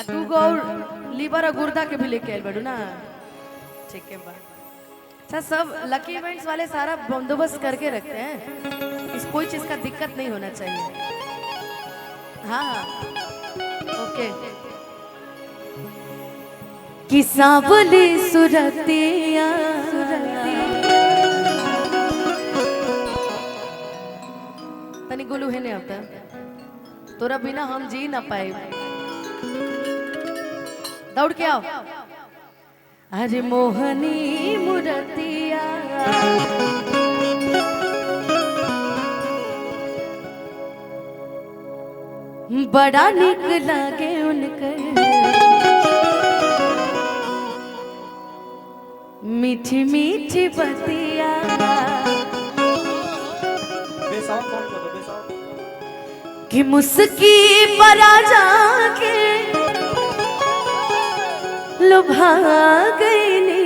तू गो लीवर और गुर्दा के भी लेके आयल बड़ू ना। ठीक है बा। अच्छा सब लकी इवेंट्स वाले सारा बंदोबस्त करके रखते हैं, इस कोई चीज का दिक्कत नहीं होना चाहिए। हाँ हाँ ओके। कि सांवली सुरतिया तनी गुलू है नहीं आता तोरा बिना हम जी ना पाए। दौड़ के आओ। अरे मोहनी मुरतिया बड़ा निक लागे उनकर मीठी मीठी बतिया। कि मुस्की पर आ जाके लुभा गई नी।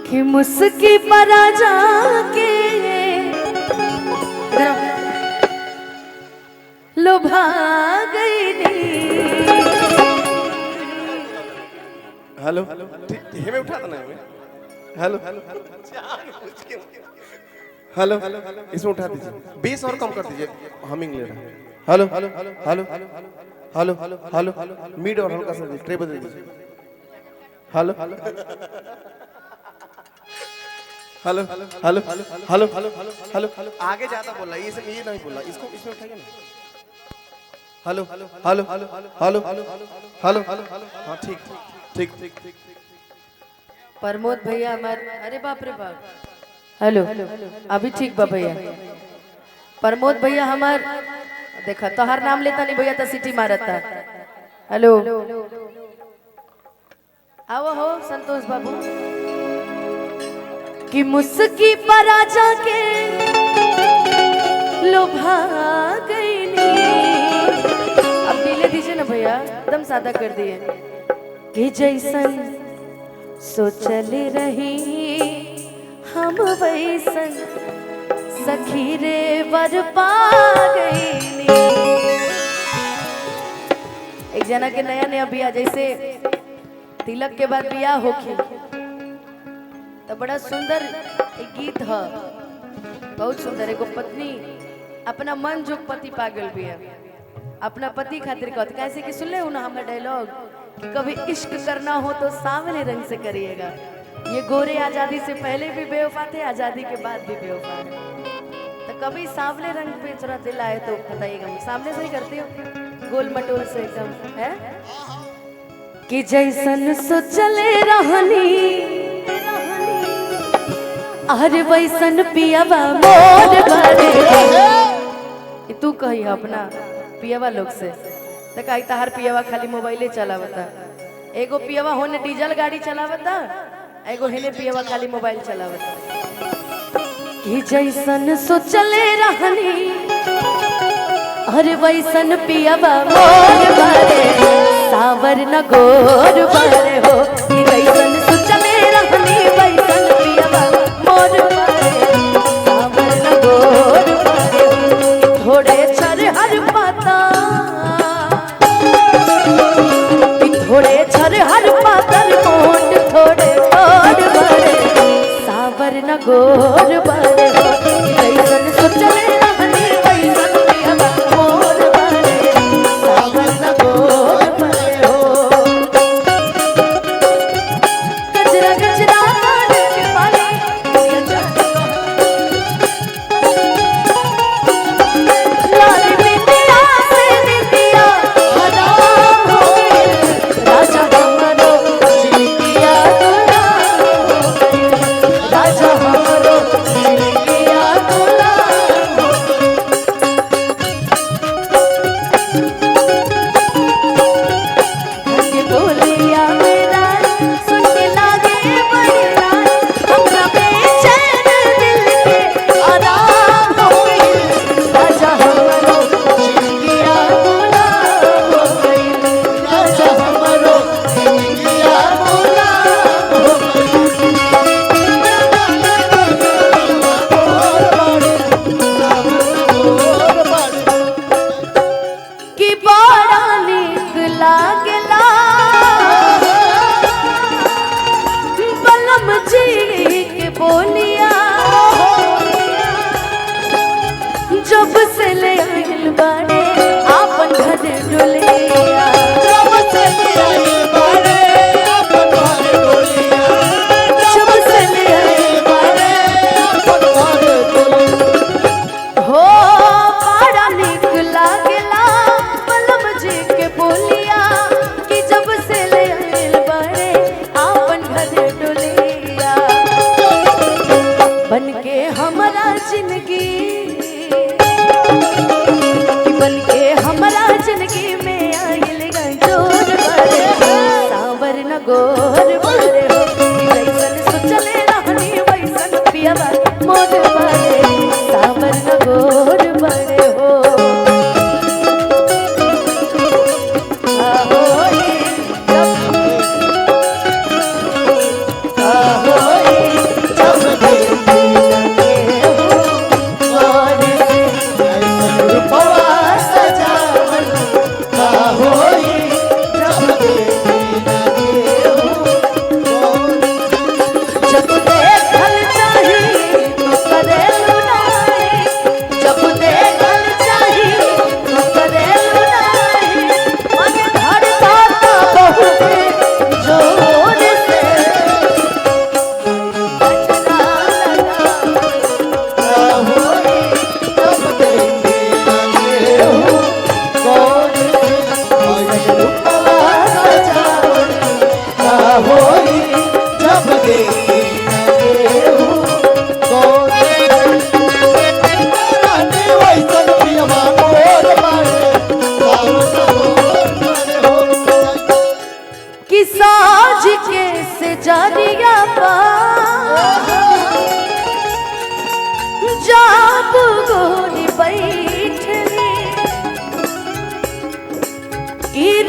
कि मुस्की पर आ जाके लुभा गई नी। हेलो हमें उठा देना है। हेलो हेलो इसमें उठा दीजिए, बेस और कम कर दीजिए, हमिंग ले रहा है। Hello hello hello hello hello hello mid और हल्का सा ट्रे बदल दीजिए। Hello hello hello hello hello hello hello आगे ज्यादा बोल रहा है, ये नहीं बोल रहा, इसको इसमें उठाइए ना। Hello hello hello hello hello hello हाँ ठीक ठीक ठीक ठीक। प्रमोद भैया हमारे, अरे बाप रे बाप। हेलो अभी ठीक बा भैया। प्रमोद भैया हमार देखा तोहर नाम लेता नहीं भैया तो सिटी मारता। हेलो आओ हो संतोष बाबू। कि मुस्की पर आ जाके लुभा गई नी। अब नीले दीजिए ना भैया, एकदम सादा कर दिए। कि जैसन सोचल रही हम वैसन सखी रे बर पा गईनी। एक जना के नया नया बिया जैसे तिलक के बाद बिया होखी तो बड़ा सुंदर एक गीत है, बहुत सुंदर। एगो पत्नी अपना मन जो पति पागल बिया अपना पति खातिर कहते, कैसे कि सुन ले ना हमारा डायलॉग कि कभी इश्क करना हो तो सांवले रंग से करिएगा। ये गोरे आजादी से पहले भी बेवफा थे, आजादी के बाद भी बेवफा है। तो कभी सांवले रंग पे थोड़ा दिल आए तो बताइएगा। सामने से ही करती हो गोल मटोल से एकदम है। कि जैसन सोचले रहनी अरे वैसन पियावा मोर बड़े। तू कही अपना पियावा लोग से तो कही तहार पियावा खाली मोबाइले चलावता, एगो पियावा होने डीजल गाड़ी चलावता, एगो हेने पियावा खाली मोबाइल चलावता। कि जैसन सोचले रहनी अरे वैसन पियावा मोर बड़े सावर न गोर बड़े हो। कि जैसन सोचले रहनी वैसन पियावा मोर बड़े सावर न गोर बड़े हो। थोड़े छर हर पाता थोड़े छर हर पातर कोट थोड़े गोर बड़े सावर न गोर बड़े हो। जैसन सोचले रहनी वैसन पियावा मोर बड़े सावर न गोर बड़े हो। गजरा गजरा के पानी लाली बिंदिया से बिंदिया हराम हो गई। राजा हमरो जिनकिया गुलाम हो गई। राजा हमरो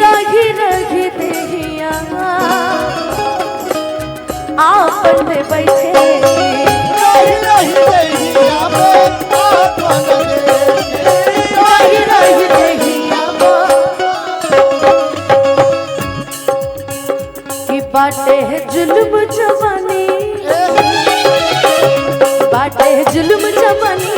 रही रही देहिया आपन में बैठे रही रही देहिया में आपन रही रही देहिया कि बाटे है जुल्म जवानी बाटे है जुल्म जवानी